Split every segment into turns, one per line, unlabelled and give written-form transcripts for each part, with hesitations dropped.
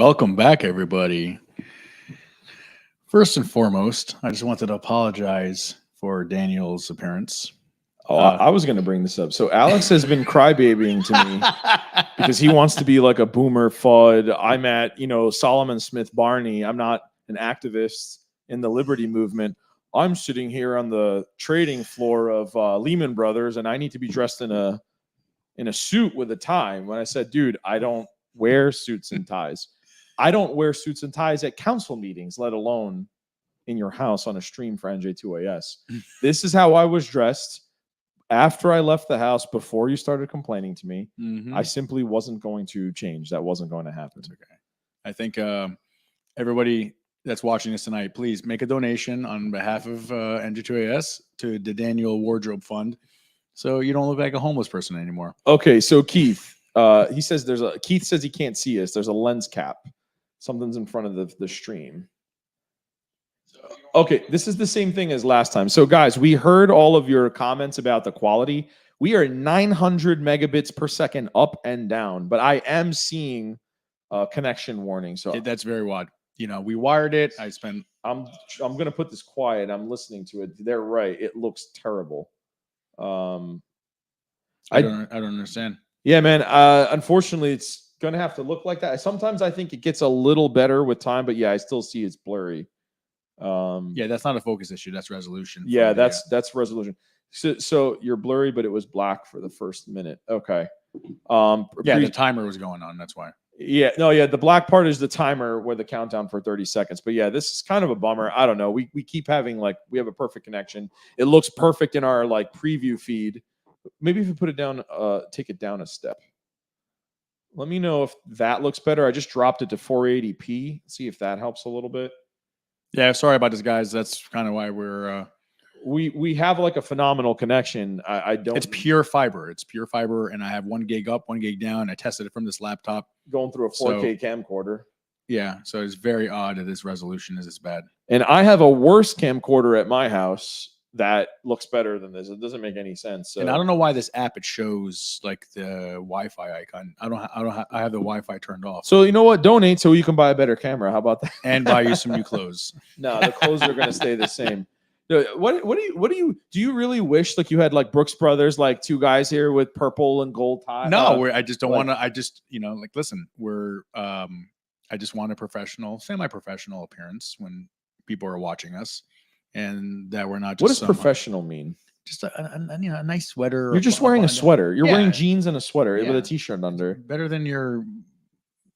Welcome back, everybody. First and foremost, I just wanted to apologize for Daniel's appearance.
Oh, I was going to bring this up. So Alex has been crybabying to me because he wants to be like a boomer FUD. I'm at, Solomon Smith Barney. I'm not an activist in the liberty movement. I'm sitting here on the trading floor of Lehman Brothers, and I need to be dressed in a suit with a tie. When I said, dude, I don't wear suits and ties. I don't wear suits and ties at council meetings, let alone in your house on a stream for NJ2AS. This is how I was dressed after I left the house, before you started complaining to me. I simply wasn't going to change. That wasn't going to happen.
It's okay. I think everybody that's watching this tonight, please make a donation on behalf of NJ2AS to the Daniel Wardrobe Fund, so you don't look like a homeless person anymore.
Okay, so Keith, he says Keith says he can't see us. There's a lens cap. Something's in front of the stream. Okay, this is the same thing as last time. So guys, we heard all of your comments about the quality. We are 900 megabits per second up and down, but I am seeing a connection warning. So
that's very odd. We wired it.
I'm going to put this quiet. I'm listening to it. They're right. It looks terrible.
I don't understand.
Yeah, man. Unfortunately, it's going to have to look like that. Sometimes I think it gets a little better with time, but yeah, I still see it's blurry.
Yeah, that's not a focus issue. That's resolution.
Yeah, that's resolution. So you're blurry, but it was black for the first minute. Okay.
Yeah, the timer was going on. That's why.
Yeah, no, yeah. The black part is the timer with the countdown for 30 seconds. But yeah, this is kind of a bummer. I don't know. We keep having we have a perfect connection. It looks perfect in our preview feed. Maybe if you put it down, take it down a step. Let me know if that looks better. I just dropped it to 480p. See if that helps a little bit.
Yeah, sorry about this, guys. That's kind of why we're
we have a phenomenal connection. I don't.
It's pure fiber. It's pure fiber, and I have 1 gig up, 1 gig down. I tested it from this laptop.
Going through a 4K camcorder.
Yeah, so it's very odd that this resolution is this bad.
And I have a worse camcorder at my house that looks better than this. It doesn't make any sense. So.
And I don't know why this app, it shows the Wi-Fi icon. I have the Wi-Fi turned off.
So you know what? Donate so you can buy a better camera. How about that?
And buy you some new clothes.
No, the clothes are going to stay the same. What do you really wish you had Brooks Brothers, 2 guys here with purple and gold tie?
No, I just don't want to. I just listen. I just want a semi-professional appearance when people are watching us. And that we're not just.
What does professional mean?
Just a nice sweater.
You're just wearing a sweater. You're wearing jeans and a sweater with a t-shirt under.
Better than your.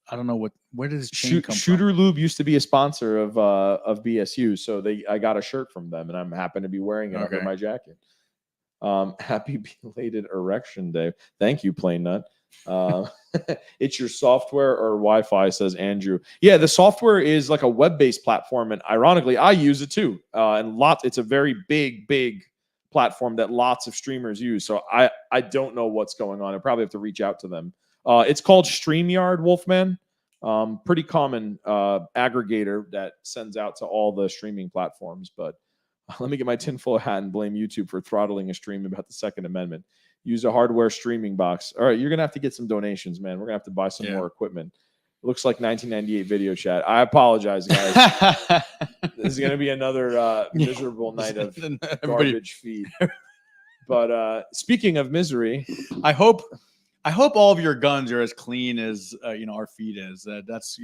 I don't know where does this chain come
Shooter
from?
Lube used to be a sponsor of BSU, so I got a shirt from them, and I'm happy to be wearing it under my jacket. Happy belated erection day. Thank you, Plain Nut. It's your software or Wi-Fi, says Andrew. Yeah, the software is a web-based platform, and ironically, I use it too. It's a very big platform that lots of streamers use. So I don't know what's going on. I probably have to reach out to them. It's called StreamYard, Wolfman. Pretty common aggregator that sends out to all the streaming platforms. But let me get my tinfoil hat and blame YouTube for throttling a stream about the Second Amendment. Use a hardware streaming box. All right, you're going to have to get some donations, man. We're going to have to buy some more equipment. It looks like 1998 video chat. I apologize, guys. This is going to be another miserable night of garbage feed. But speaking of misery,
I hope all of your guns are as clean as our feed is. That's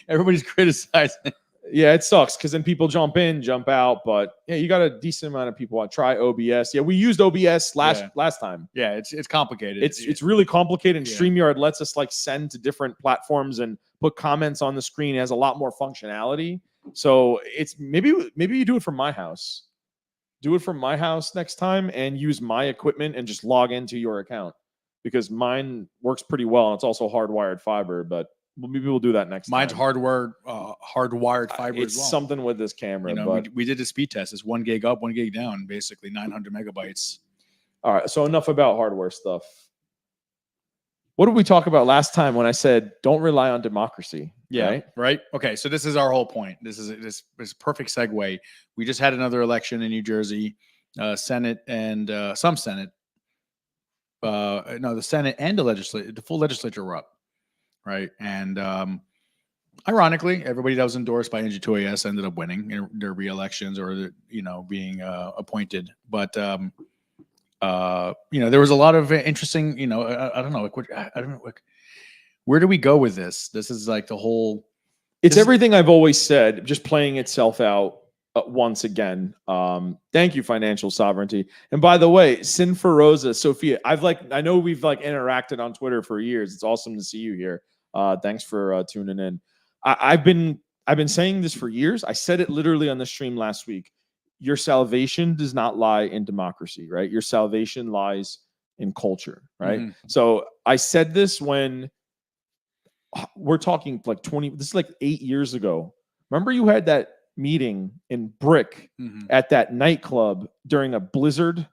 everybody's criticizing.
Yeah, it sucks because then people jump in, jump out. But yeah, you got a decent amount of people try OBS. Yeah, we used OBS last time.
Yeah, it's complicated.
It's really complicated. And StreamYard lets us send to different platforms and put comments on the screen. It has a lot more functionality. So it's maybe you do it from my house. Do it from my house next time and use my equipment and just log into your account, because mine works pretty well and it's also hardwired fiber. But maybe we'll do that next time.
Mine's hardwired fiber
it's
as well.
Something with this camera. But
we did a speed test. It's 1 gig up, 1 gig down, basically 900 megabytes.
All right, so enough about hardware stuff. What did we talk about last time when I said don't rely on democracy?
Yeah, right. Okay, so this is our whole point. This is a perfect segue. We just had another election in New Jersey, Senate and some Senate. No, the Senate and the full legislature were up. Right. And Ironically, everybody that was endorsed by NJ2AS ended up winning in their re-elections or being appointed. But there was a lot of interesting. I don't know. I don't know. Where do we go with this? This is like the whole.
It's everything I've always said, just playing itself out once again. Thank you, financial sovereignty. And by the way, Sinferosa, Sophia, I know we've interacted on Twitter for years. It's awesome to see you here. Thanks for tuning in. I've been saying this for years. I said it literally on the stream last week. Your salvation does not lie in democracy, right? Your salvation lies in culture, right? Mm-hmm. So I said this when we're talking this is 8 years ago. Remember you had that meeting in Brick at that nightclub during a blizzard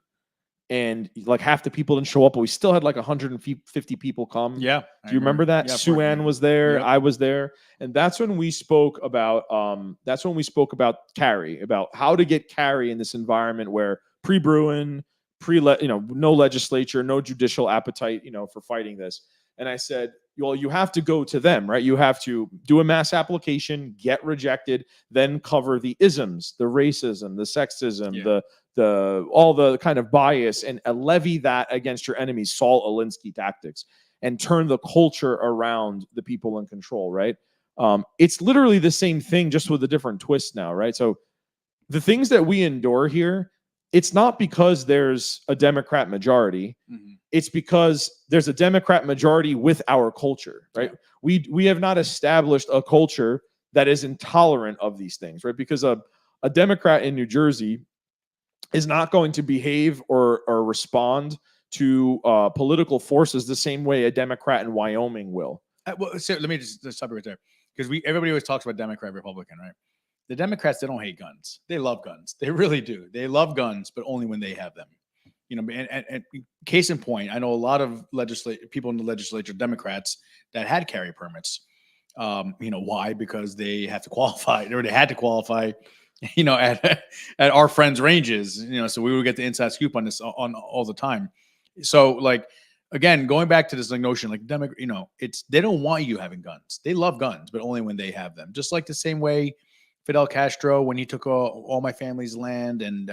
and half the people didn't show up, but we still had 150 people come.
Yeah.
Do you remember that? Yeah, Sue Ann was there. Yep. I was there. And that's when we spoke about carry, about how to get carry in this environment where pre-Bruin, no legislature, no judicial appetite, for fighting this. And I said, well, you have to go to them, right? You have to do a mass application, get rejected, then cover the isms, the racism, the sexism, all the kind of bias, and levy that against your enemies, Saul Alinsky tactics, and turn the culture around the people in control, right? It's literally the same thing, just with a different twist now, right? So the things that we endure here, it's not because there's a Democrat majority. Mm-hmm. It's because there's a Democrat majority with our culture, right? Yeah. We have not established a culture that is intolerant of these things, right? Because a Democrat in New Jersey is not going to behave or respond to political forces the same way a Democrat in Wyoming will.
So let me just stop you right there, because everybody always talks about Democrat, Republican, right? The Democrats, they don't hate guns. They love guns. They really do. They love guns, but only when they have them. And case in point, I know a lot of people in the legislature, Democrats, that had carry permits. Why? Because they have to qualify, or they had to qualify, at our friends' ranges. So we would get the inside scoop on this on all the time. So again, going back to this notion, they don't want you having guns. They love guns, but only when they have them. Just like the same way Fidel Castro, when he took all my family's land and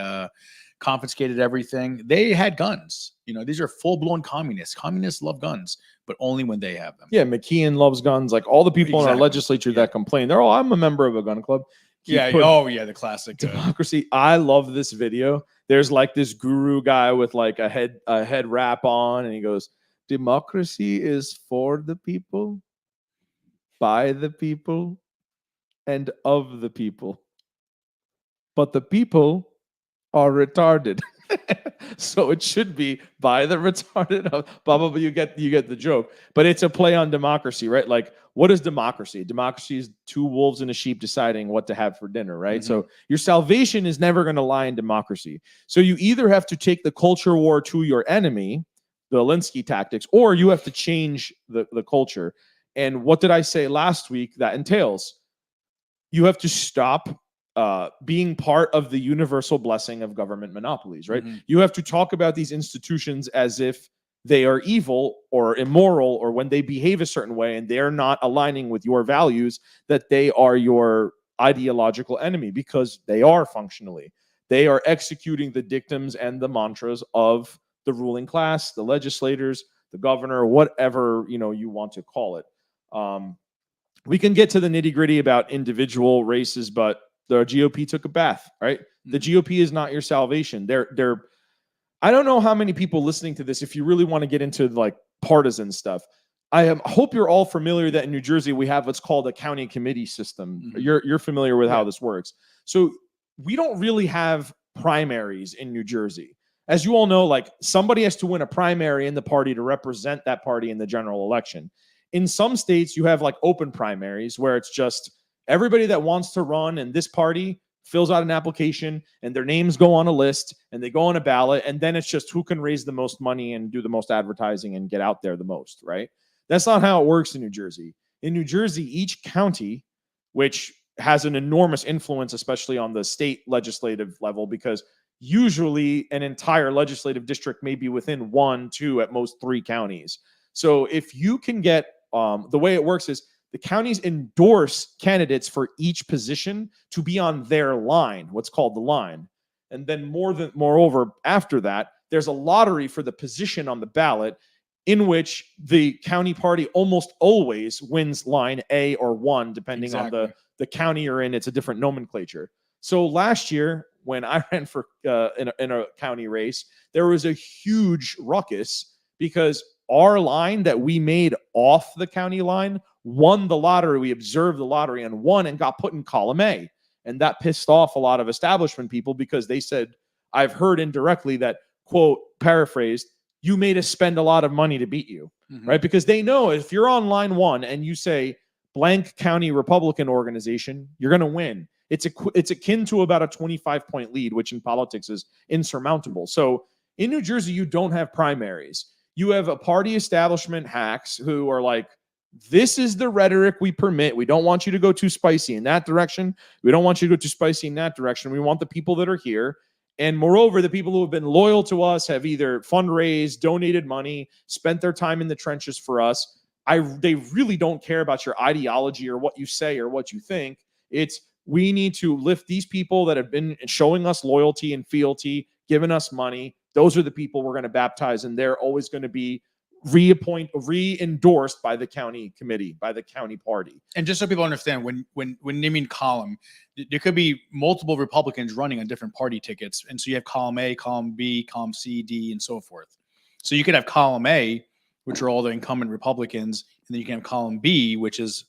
confiscated everything, they had guns. These are full-blown communists. Communists love guns, but only when they have them.
Yeah, McKeon loves guns. All the people in our legislature that complain, they're all, I'm a member of a gun club.
The classic
democracy. I love this video. There's this guru guy with a head wrap on, and he goes, democracy is for the people, by the people, and of the people, but the people are retarded. So it should be by the retarded of blah, blah, blah. You get the joke, but it's a play on democracy, right? What is democracy? Democracy is two wolves and a sheep deciding what to have for dinner, right? Mm-hmm. So your salvation is never going to lie in democracy. So you either have to take the culture war to your enemy, the Alinsky tactics, or you have to change the culture. And what did I say last week that entails? You have to stop being part of the universal blessing of government monopolies, right? Mm-hmm. You have to talk about these institutions as if they are evil or immoral, or when they behave a certain way and they're not aligning with your values, that they are your ideological enemy, because they are functionally. They are executing the dictums and the mantras of the ruling class, the legislators, the governor, whatever you want to call it. We can get to the nitty-gritty about individual races, but the GOP took a bath, right? The GOP is not your salvation. I don't know how many people listening to this, if you really want to get into partisan stuff, I hope you're all familiar that in New Jersey we have what's called a county committee system. Mm-hmm. You're familiar with how this works. So we don't really have primaries in New Jersey. As you all know, somebody has to win a primary in the party to represent that party in the general election. In some states, you have open primaries where it's just everybody that wants to run in this party fills out an application and their names go on a list and they go on a ballot. And then it's just who can raise the most money and do the most advertising and get out there the most, right? That's not how it works in New Jersey. In New Jersey, each county, which has an enormous influence, especially on the state legislative level, because usually an entire legislative district may be within 1, 2, at most 3 counties. So if you can get, the way it works is the counties endorse candidates for each position to be on their line, what's called the line. And then moreover, after that, there's a lottery for the position on the ballot in which the county party almost always wins line A or 1, depending on the county you're in. It's a different nomenclature. So last year, when I ran for in a county race, there was a huge ruckus because our line that we made off the county line won the lottery. We observed the lottery and won and got put in column A. And that pissed off a lot of establishment people because they said, I've heard indirectly that, quote, paraphrased, you made us spend a lot of money to beat you, right? Because they know if you're on line 1 and you say blank county Republican organization, you're going to win. It's akin to about a 25-point lead, which in politics is insurmountable. So in New Jersey, you don't have primaries. You have a party establishment hacks who are like, this is the rhetoric we permit. We don't want you to go too spicy in that direction. We don't want you to go too spicy in that direction. We want the people that are here. And moreover, the people who have been loyal to us have either fundraised, donated money, spent their time in the trenches for us. They really don't care about your ideology or what you say or what you think. It's we need to lift these people that have been showing us loyalty and fealty, giving us money. Those are the people we're going to baptize, and they're always going to be re-endorsed by the county committee, by the county party.
And just so people understand, when naming column, there could be multiple Republicans running on different party tickets. And so you have column A, column B, column C, D, and so forth. So you could have column A, which are all the incumbent Republicans, and then you can have column B, which is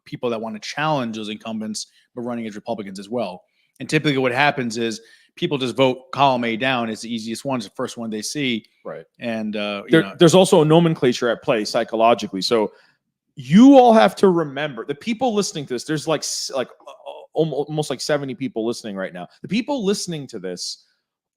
people that want to challenge those incumbents, but running as Republicans as well. And typically what happens is people just vote column A down. It's the easiest one. It's the first one they see.
Right.
And
there's also a nomenclature at play psychologically. So you all have to remember, the people listening to this, there's like almost like 70 people listening right now. The people listening to this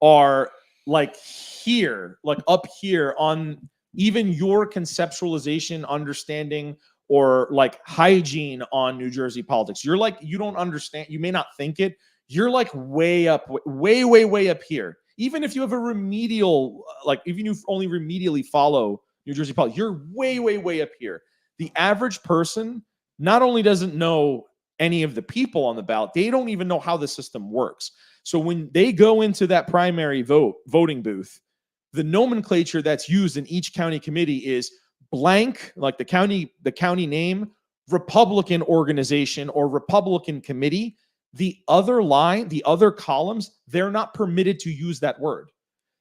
are like here, like up here on even your conceptualization, understanding, or like hygiene on New Jersey politics. You're like, you don't understand. You may not think it. You're like way up, way up here. Even if you have a remedial, like even if you only remedially follow New Jersey politics, you're way up here. The average person not only doesn't know any of the people on the ballot, they don't even know how the system works. So when they go into that primary voting booth, the nomenclature that's used in each county committee is blank, like the county name, Republican organization or Republican committee. The other line, the other columns, they're not permitted to use that word.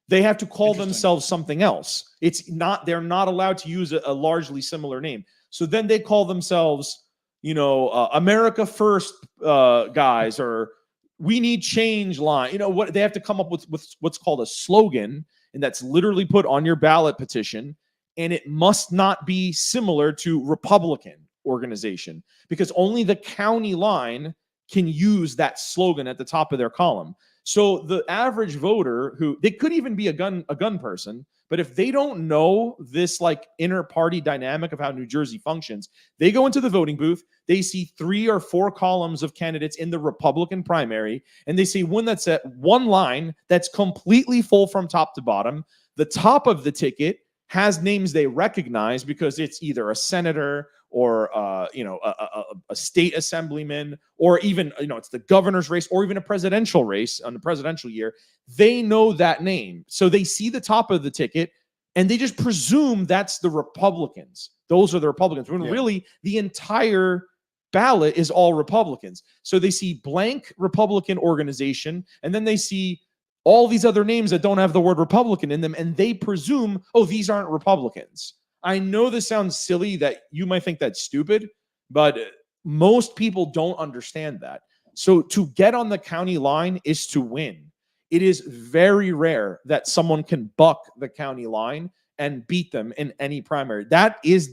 They have to call themselves something else. They're not allowed to use a largely similar name. So then they call themselves, America First guys, or we need change line. What they have to come up with what's called a slogan, and that's literally put on your ballot petition. And it must not be similar to Republican organization, because only the county line can use that slogan at the top of their column. So the average voter, who they could even be a gun person, but if they don't know this like inner party dynamic of how New Jersey functions, they go into the voting booth, they see 3 or 4 columns of candidates in the Republican primary, and they see one that's at one line that's completely full from top to bottom. The top of the ticket has names they recognize because it's either a senator or a state assemblyman, or even it's the governor's race, or even a presidential race on the presidential year. They know that name, so they see the top of the ticket and they just presume that's the Republicans. Those are the Republicans, when really the entire ballot is all Republicans. So they see blank Republican organization, and then they see all these other names that don't have the word Republican in them, and they presume, oh, these aren't Republicans. I know this sounds silly, that you might think that's stupid, but most people don't understand that. So to get on the county line is to win. It is very rare that someone can buck the county line and beat them in any primary. That is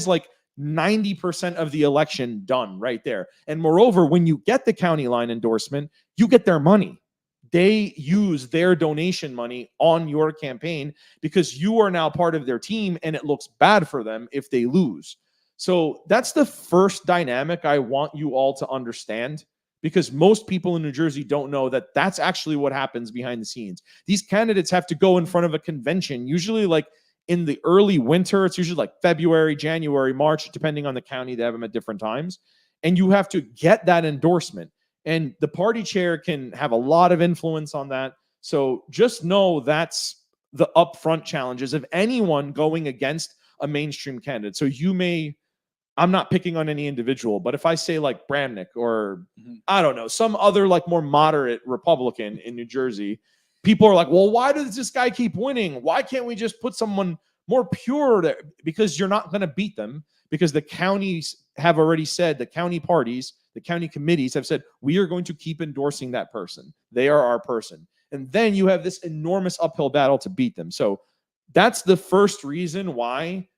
like 90% of the election done right there. And moreover, when you get the county line endorsement, you get their money. They use their donation money on your campaign because you are now part of their team, and it looks bad for them if they lose. So that's the first dynamic I want you all to understand, because most people in New Jersey don't know that that's actually what happens behind the scenes. These candidates have to go in front of a convention, usually like in the early winter. It's usually like February, January, March, depending on the county. They have them at different times. And you have to get that endorsement. And the party chair can have a lot of influence on that. So just know that's the upfront challenges of anyone going against a mainstream candidate. So you may, I'm not picking on any individual, but if I say like Bramnick or I don't know, some other like more moderate Republican in New Jersey, people are like, well, why does this guy keep winning? Why can't we just put someone more pure there? Because you're not going to beat them, because the counties have already said, the county parties, the county committees have said, we are going to keep endorsing that person. They are our person. And then you have this enormous uphill battle to beat them. So that's the first reason why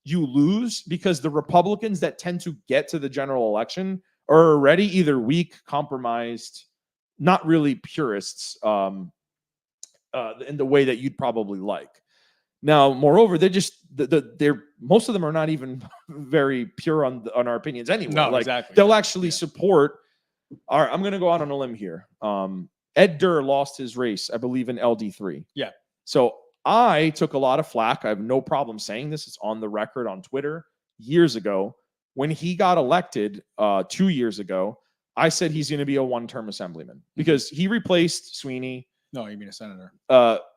you lose, because the Republicans that tend to get to the general election are already either weak, compromised, not really purists in the way that you'd probably like. Now, moreover, they're most of them are not even very pure on our opinions anyway.
No,
like,
exactly.
They'll actually support. All right, I'm going to go out on a limb here. Ed Durr lost his race, I believe, in LD3.
Yeah.
So I took a lot of flack. I have no problem saying this. It's on the record on Twitter years ago. When he got elected 2 years ago, I said he's going to be a one-term assemblyman because he replaced Sweeney.
No, you mean a senator.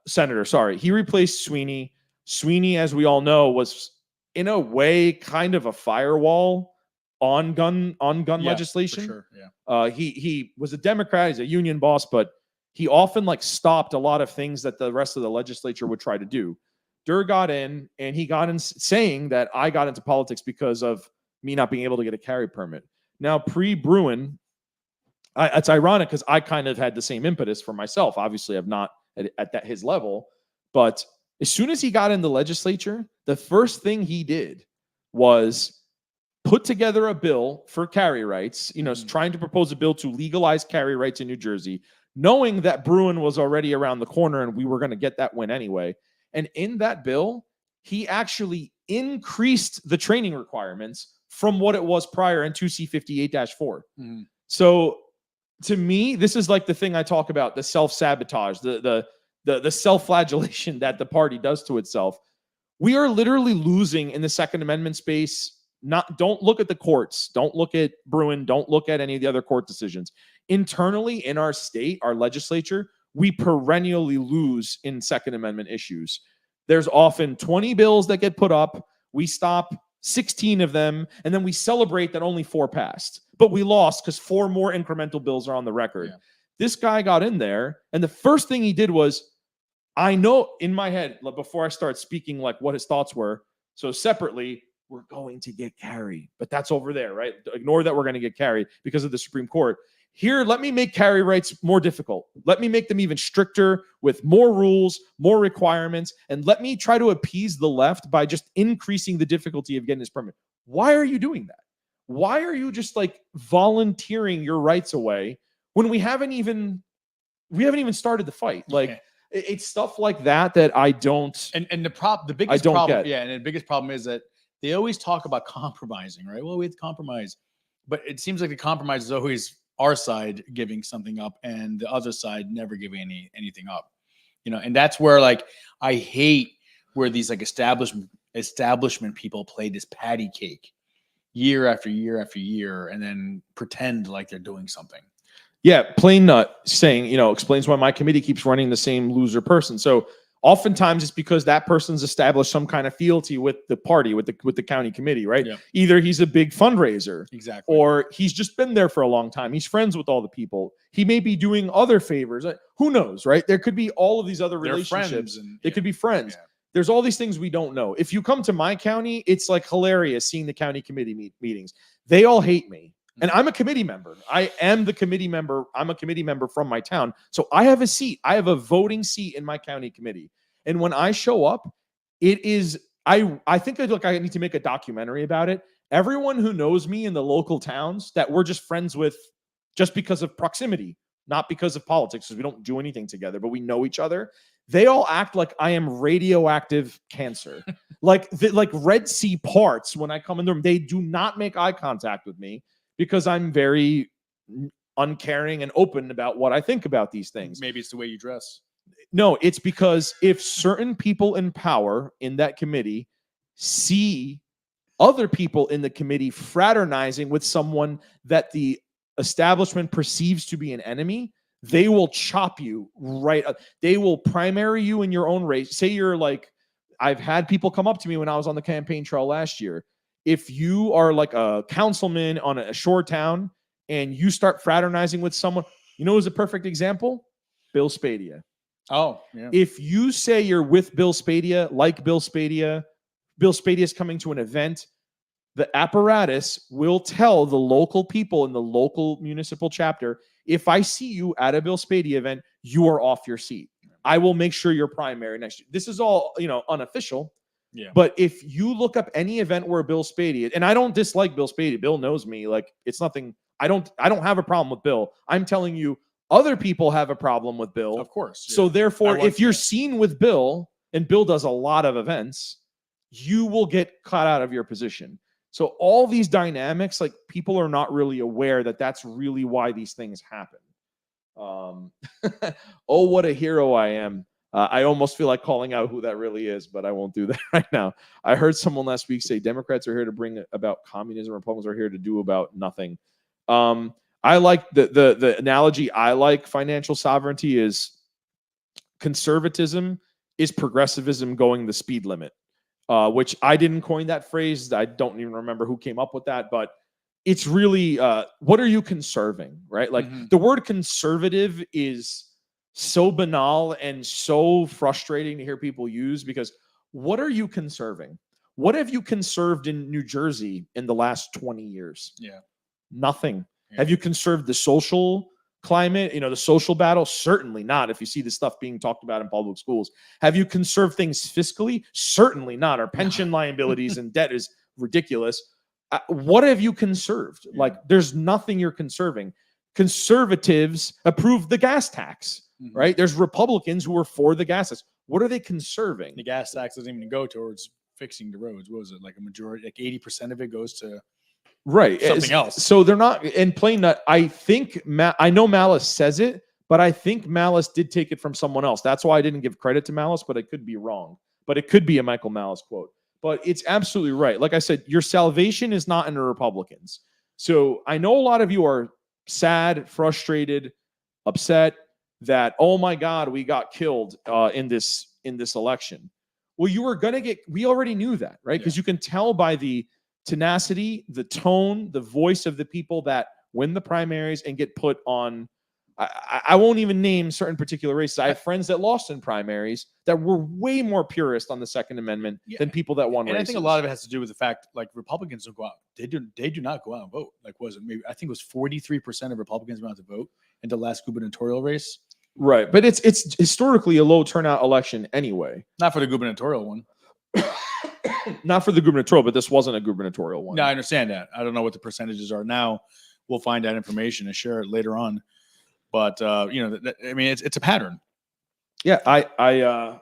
Senator, sorry. He replaced Sweeney. Sweeney, as we all know, was in a way kind of a firewall on gun legislation.
For sure. Yeah.
He was a Democrat. He's a union boss, but he often like stopped a lot of things that the rest of the legislature would try to do. Durr got in, and he got in saying that I got into politics because of me not being able to get a carry permit. Now, pre-Bruin, it's ironic because I kind of had the same impetus for myself. Obviously, I'm not at his level, but as soon as he got in the legislature, the first thing he did was put together a bill for carry rights, trying to propose a bill to legalize carry rights in New Jersey, knowing that Bruin was already around the corner and we were going to get that win anyway. And in that bill, he actually increased the training requirements from what it was prior in 2C58-4. So to me, this is like the thing I talk about, the self-sabotage, the self-flagellation that the party does to itself. We are literally losing in the Second Amendment space. Don't look at the courts. Don't look at Bruin. Don't look at any of the other court decisions. Internally in our state, our legislature, we perennially lose in Second Amendment issues. There's often 20 bills that get put up. We stop 16 of them, and then we celebrate that only 4 passed. But we lost because 4 more incremental bills are on the record. Yeah. This guy got in there, and the first thing he did was, I know in my head, before I start speaking like what his thoughts were, so separately, we're going to get carry, but that's over there, right? Ignore that we're going to get carried because of the Supreme Court. Here, let me make carry rights more difficult. Let me make them even stricter with more rules, more requirements, and let me try to appease the left by just increasing the difficulty of getting this permit. Why are you doing that? Why are you just like volunteering your rights away when we haven't even started the fight? Like it's stuff like that I don't.
And the biggest problem, and the biggest problem is that they always talk about compromising, right? Well, we have to compromise, but it seems like the compromise is always our side giving something up and the other side never giving anything up, and that's where like I hate where these like establishment people play this patty cake year after year after year and then pretend like they're doing something.
Yeah, Plain Nut saying, explains why my committee keeps running the same loser person. So oftentimes it's because that person's established some kind of fealty with the party, with the county committee, right? Yeah. Either he's a big fundraiser,
exactly,
or he's just been there for a long time. He's friends with all the people. He may be doing other favors. Who knows, right? There could be all of these other relationships. They could be friends. Yeah. There's all these things we don't know. If you come to my county, it's like hilarious seeing the county committee meetings. They all hate me. And I'm a committee member. I am the committee member. I'm a committee member from my town. So I have a seat. I have a voting seat in my county committee. And when I show up, it is, I think I need to make a documentary about it. Everyone who knows me in the local towns that we're just friends with just because of proximity, not because of politics, because we don't do anything together, but we know each other. They all act like I am radioactive cancer. like Red Sea parts when I come in the room. They do not make eye contact with me, because I'm very uncaring and open about what I think about these things.
Maybe it's the way you dress.
No, it's because if certain people in power in that committee see other people in the committee fraternizing with someone that the establishment perceives to be an enemy, they will chop you right up. They will primary you in your own race. Say you're like, I've had people come up to me when I was on the campaign trail last year. If you are like a councilman on a shore town and you start fraternizing with someone, you know who's a perfect example? Bill Spadia.
Oh, yeah.
If you say you're with Bill Spadia, like Bill Spadia is coming to an event, the apparatus will tell the local people in the local municipal chapter, if I see you at a Bill Spadia event, you are off your seat. I will make sure you're primary next year. This is all, unofficial.
Yeah.
But if you look up any event where Bill Spadia, and I don't dislike Bill Spadia, Bill knows me, like it's nothing. I don't have a problem with Bill. I'm telling you, other people have a problem with Bill.
Of course.
Yeah. So therefore, if you're seen with Bill, and Bill does a lot of events, you will get cut out of your position. So all these dynamics, like people are not really aware that that's really why these things happen. Oh, what a hero I am. I almost feel like calling out who that really is, but I won't do that right now. I heard someone last week say Democrats are here to bring about communism, Republicans are here to do about nothing. I like the analogy. I like financial sovereignty is conservatism is progressivism going the speed limit, which I didn't coin that phrase. I don't even remember who came up with that, but it's really what are you conserving, right? Like the word conservative is so banal and so frustrating to hear people use, because what are you conserving? What have you conserved in New Jersey in the last 20 years?
Yeah.
Nothing. Yeah. Have you conserved the social climate, the social battle? Certainly not, if you see the stuff being talked about in public schools. Have you conserved things fiscally? Certainly not. Our pension liabilities and debt is ridiculous. What have you conserved? Yeah. Like, there's nothing you're conserving. Conservatives approved the gas tax, right? There's Republicans who are for the gas tax. What are they conserving?
The gas tax doesn't even go towards fixing the roads. What was it? Like a majority, like 80% of it goes to something else.
So they're not in plain nut. I think I know Malice says it, but I think Malice did take it from someone else. That's why I didn't give credit to Malice, but I could be wrong. But it could be a Michael Malice quote. But it's absolutely right. Like I said, your salvation is not in the Republicans. So I know a lot of you are sad, frustrated, upset that, oh my God, we got killed in this election. Well, you were gonna we already knew that, right? Because you can tell by the tenacity, the tone, the voice of the people that win the primaries and get put on. I won't even name certain particular races. I have friends that lost in primaries that were way more purist on the Second Amendment than people that won races.
I think a lot of it has to do with the fact, like, Republicans don't go out. They do not go out and vote. Like, I think it was 43% of Republicans went out to vote in the last gubernatorial race.
Right, but it's historically a low turnout election anyway.
Not for the gubernatorial one.
Not for the gubernatorial, but this wasn't a gubernatorial one.
No, I understand that. I don't know what the percentages are now. We'll find that information and share it later on. But I mean, it's a pattern.
Yeah, I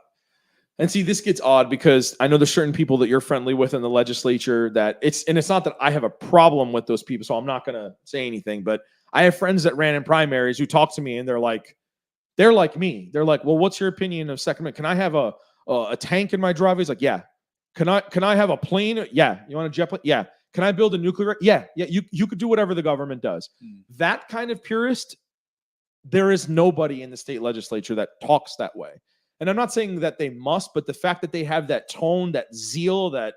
and see, this gets odd because I know there's certain people that you're friendly with in the legislature it's not that I have a problem with those people, so I'm not going to say anything. But I have friends that ran in primaries who talk to me and they're like me. They're like, well, what's your opinion of Second Amendment? Can I have a tank in my driveway? He's like, yeah. Can I have a plane? Yeah. You want a jet plane? Yeah. Can I build a nuclear? Yeah. Yeah. You could do whatever the government does. That kind of purist, there is nobody in the state legislature that talks that way. And I'm not saying that they must, but the fact that they have that tone, that zeal, that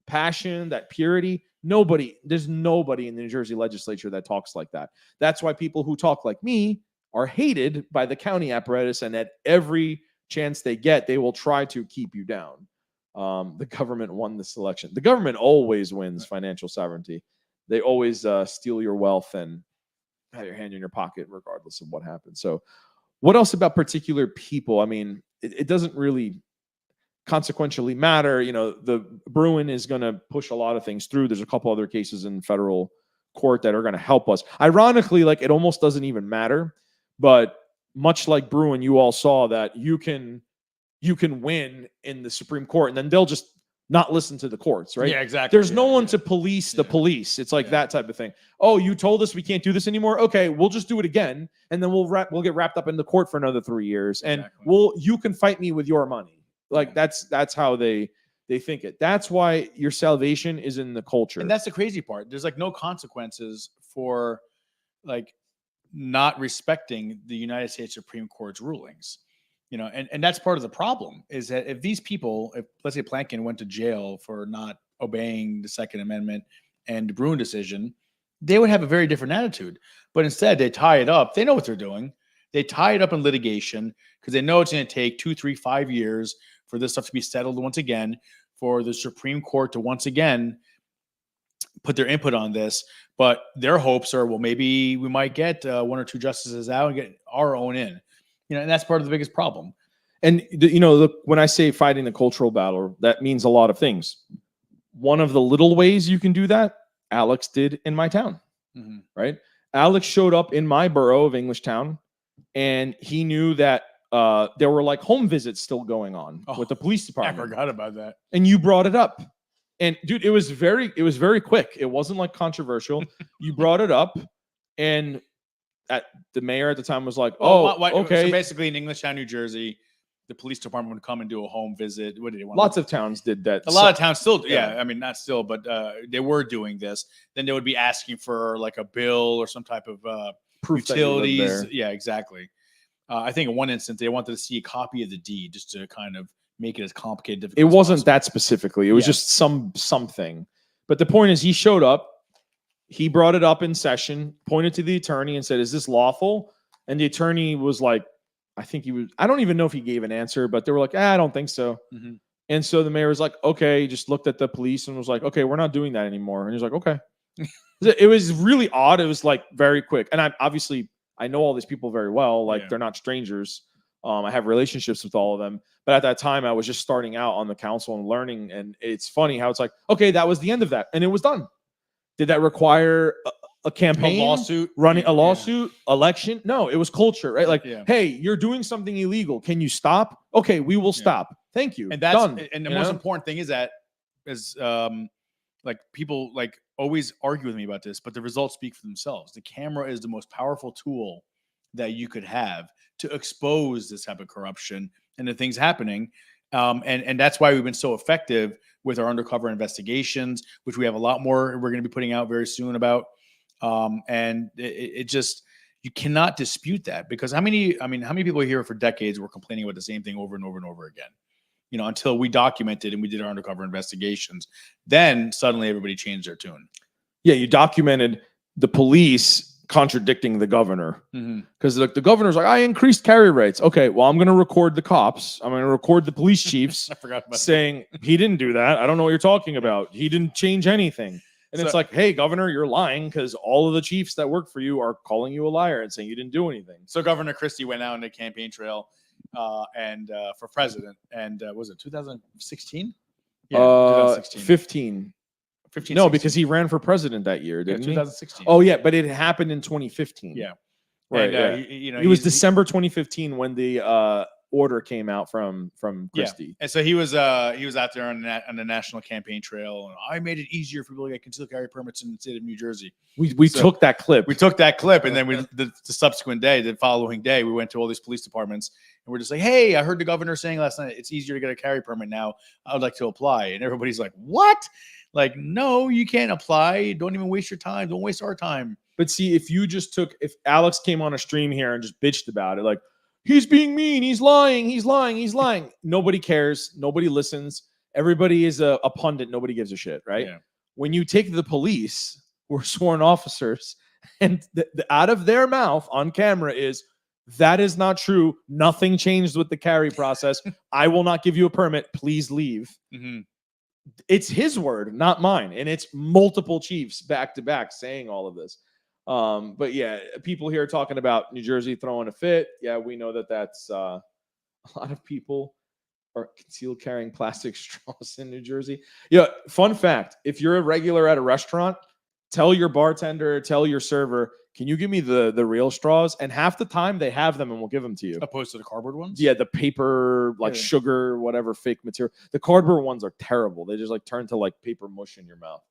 passion, that purity, there's nobody in the New Jersey legislature that talks like that. That's why people who talk like me are hated by the county apparatus, and at every chance they get, they will try to keep you down. The government won this election. The government always wins financial sovereignty. They always steal your wealth and have your hand in your pocket regardless of what happens. So what else about particular people? I mean, it doesn't really consequentially matter. The Bruin is going to push a lot of things through. There's a couple other cases in federal court that are going to help us. Ironically, like, it almost doesn't even matter. But much like Bruin, you all saw that you can win in the Supreme Court, and then they'll just not listen to the courts, right?
Yeah, exactly.
There's no one to police the police. It's like that type of thing. Oh, you told us we can't do this anymore. Okay, we'll just do it again, and then we'll get wrapped up in the court for another 3 years, and you can fight me with your money. Like that's how they think it. That's why your salvation is in the culture.
And that's the crazy part. There's like no consequences for like not respecting the United States Supreme Court's rulings. You know, and that's part of the problem is that if these people, if let's say Plankin went to jail for not obeying the Second Amendment and the Bruin decision, they would have a very different attitude. But instead, they tie it up. They know what they're doing. They tie it up in litigation because they know it's going to take 2, 3, 5 years for this stuff to be settled once again, for the Supreme Court to once again put their input on this. But their hopes are, well, maybe we might get 1 or 2 justices out and get our own in. You know, and that's part of the biggest problem.
And, you know, look, when I say fighting the cultural battle, that means a lot of things. One of the little ways you can do that, Alex did in my town, right? Alex showed up in my borough of Englishtown, and he knew that there were like home visits still going on with the police department.
I forgot about that.
And you brought it up. And dude, it was very quick. It wasn't like controversial. You brought it up, and the mayor at the time was like, okay.
So basically in Englishtown, New Jersey, the police department would come and do a home visit. What did they want?
Lots of towns did that.
A lot of towns still, I mean, not still, but they were doing this. Then they would be asking for like a bill or some type of proof utilities. Yeah, exactly. I think in one instance, they wanted to see a copy of the deed just to kind of make it as complicated.
It wasn't that specifically. It was just something. But the point is, he showed up. He brought it up in session, pointed to the attorney and said, "Is this lawful?" And the attorney was like, I don't even know if he gave an answer, but they were like, I don't think so. And so the mayor was like, okay, just looked at the police and was like, okay, we're not doing that anymore. And he's like, okay. It was really odd. It was like very quick. And I know all these people very well. Like they're not strangers. I have relationships with all of them. But at that time, I was just starting out on the council and learning. And it's funny how it's like, okay, that was the end of that. And it was done. Did that require a campaign,
a lawsuit,
running a lawsuit, election? No, it was culture, right? Like, hey, you're doing something illegal. Can you stop? Okay, we will stop. Thank you.
And that's
done.
And the most important thing is that like people like always argue with me about this, but the results speak for themselves. The camera is the most powerful tool that you could have to expose this type of corruption and the things happening. And that's why we've been so effective with our undercover investigations, which we have a lot more we're going to be putting out very soon about. And it just, you cannot dispute that, because how many people here for decades were complaining about the same thing over and over and over again, you know, until we documented and we did our undercover investigations. Then suddenly everybody changed their tune. Yeah.
You documented the police contradicting the governor, because the governor's like, I increased carry rates. Okay, well, I'm going to record the cops. I'm going to record the police chiefs
I forgot about
saying he didn't do that. I don't know what you're talking about. He didn't change anything. And it's like, hey, governor, you're lying, because all of the chiefs that work for you are calling you a liar and saying you didn't do anything.
So Governor Christie went out on the campaign trail and for president. And was it 2016?
Yeah, 2016. 15.
15,
no,
16.
Because he ran for president that year, didn't
2016.
He? Oh, yeah, but it happened in 2015.
Yeah.
Right.
And,
it was December 2015 when the order came out from Christie.
Yeah. And so he was out there on the national campaign trail, and I made it easier for people to get concealed carry permits in the state of New Jersey.
We took that clip.
We took that clip, and then the subsequent day, the following day, we went to all these police departments, and we're just like, hey, I heard the governor saying last night it's easier to get a carry permit now. I would like to apply. And everybody's like, what? Like, no, you can't apply. Don't even waste your time. Don't waste our time.
But see, if Alex came on a stream here and just bitched about it, like, he's being mean, he's lying. Nobody cares. Nobody listens. Everybody is a pundit. Nobody gives a shit, right?
Yeah.
When you take the police, who are sworn officers, and out of their mouth on camera is, that is not true. Nothing changed with the carry process. I will not give you a permit. Please leave. It's his word, not mine. And it's multiple chiefs back to back saying all of this. But yeah, people here talking about New Jersey throwing a fit. Yeah, we know that's a lot of people are concealed carrying plastic straws in New Jersey. Yeah, fun fact. If you're a regular at a restaurant, tell your bartender, tell your server, can you give me the real straws? And half the time they have them and we'll give them to you.
Opposed to the cardboard ones?
Yeah, the paper, like sugar, whatever fake material. The cardboard ones are terrible. They just like turn to like paper mush in your mouth.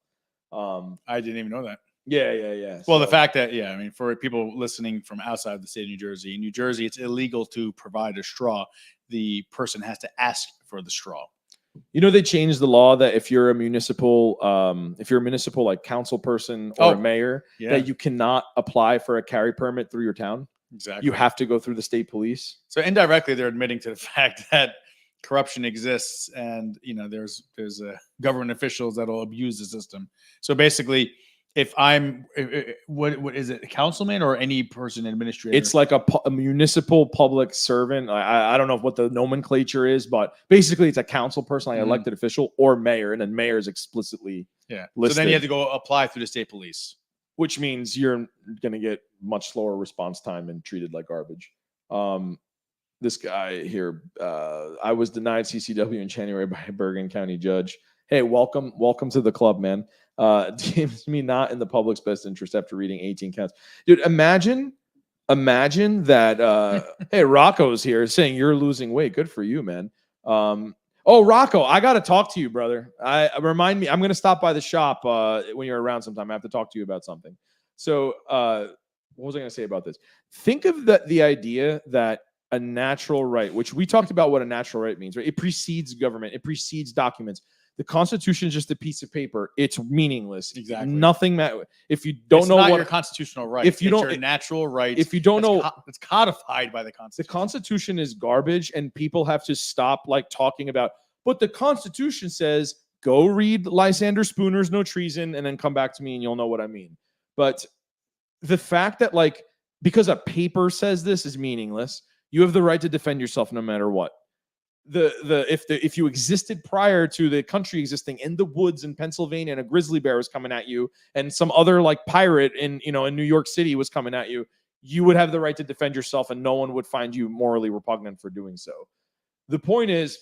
I didn't even know that.
Yeah.
Well, the fact that, I mean, for people listening from outside the state of New Jersey, in New Jersey, it's illegal to provide a straw. The person has to ask for the straw.
You know, they changed the law that if you're a municipal like council person or a mayor, that you cannot apply for a carry permit through your town.
Exactly.
You have to go through the state police.
So indirectly, they're admitting to the fact that corruption exists, and there's government officials that'll abuse the system. So basically, if I'm what is it, a councilman or any person administrator?
It's like a municipal public servant. I don't know what the nomenclature is, but basically it's a council person, like elected official or mayor, and then mayor is explicitly listed.
So then you have to go apply through the state police,
which means you're going to get much slower response time and treated like garbage. This guy here, I was denied CCW in January by a Bergen County judge. Hey, welcome to the club, man. Seems to me not in the public's best interest after reading 18 counts. Dude, imagine that. Hey, Rocco's here saying you're losing weight. Good for you, man. Oh, Rocco, I got to talk to you, brother. Remind me, I'm going to stop by the shop when you're around sometime. I have to talk to you about something. So what was I going to say about this? Think of the idea that a natural right, which we talked about what a natural right means, right? It precedes government. It precedes documents. The Constitution is just a piece of paper. It's meaningless.
Exactly.
Nothing matters. If you don't know what
your constitutional right,
if you don't
your natural right,
if you don't know,
it's codified by the Constitution.
The Constitution is garbage, and people have to stop like talking about. But the Constitution says, go read Lysander Spooner's No Treason, and then come back to me, and you'll know what I mean. But the fact that like because a paper says this is meaningless, you have the right to defend yourself no matter what. If you existed prior to the country existing in the woods in Pennsylvania and a grizzly bear was coming at you and some other like pirate in New York City was coming at you, you would have the right to defend yourself and no one would find you morally repugnant for doing so. The point is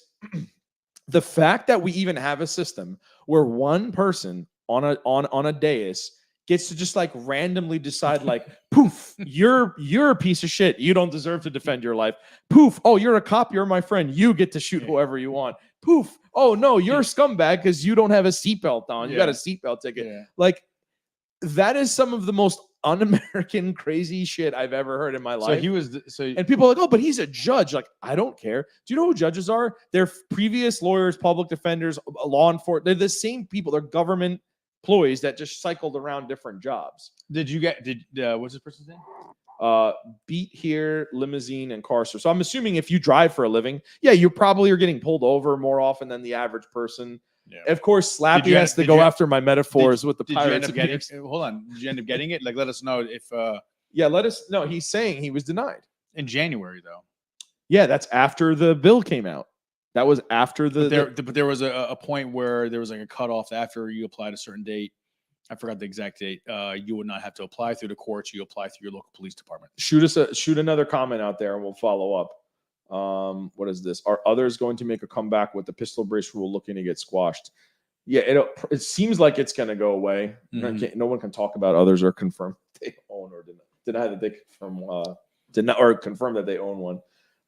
the fact that we even have a system where one person on a dais gets to just like randomly decide like, poof, you're a piece of shit. You don't deserve to defend your life. Poof, oh, you're a cop. You're my friend. You get to shoot whoever you want. Poof, oh no, you're a scumbag because you don't have a seatbelt on. You got a seatbelt ticket. Yeah. Like that is some of the most un-American crazy shit I've ever heard in my life. And people are like, oh, but he's a judge. Like, I don't care. Do you know who judges are? They're previous lawyers, public defenders, law enforcement. They're the same people. They're government employees that just cycled around different jobs.
What's this person's name?
Beat here, limousine, and car store. So I'm assuming if you drive for a living, you probably are getting pulled over more often than the average person. Yeah. Of course, Slappy has to go after my metaphors with the pirates.
Hold on. Did you end up getting it? Like, let us know if.
Let us know. He's saying he was denied
in January, though.
Yeah, that's after the bill came out. That was after
but there was a point where there was like a cutoff after you applied a certain date. I forgot the exact date. You would not have to apply through the courts. You apply through your local police department.
Shoot another comment out there and we'll follow up. What is this? Are others going to make a comeback with the pistol brace rule looking to get squashed? Yeah, it seems like it's going to go away. Mm-hmm. No one can talk about others or confirm they own or deny that they confirm that they own one.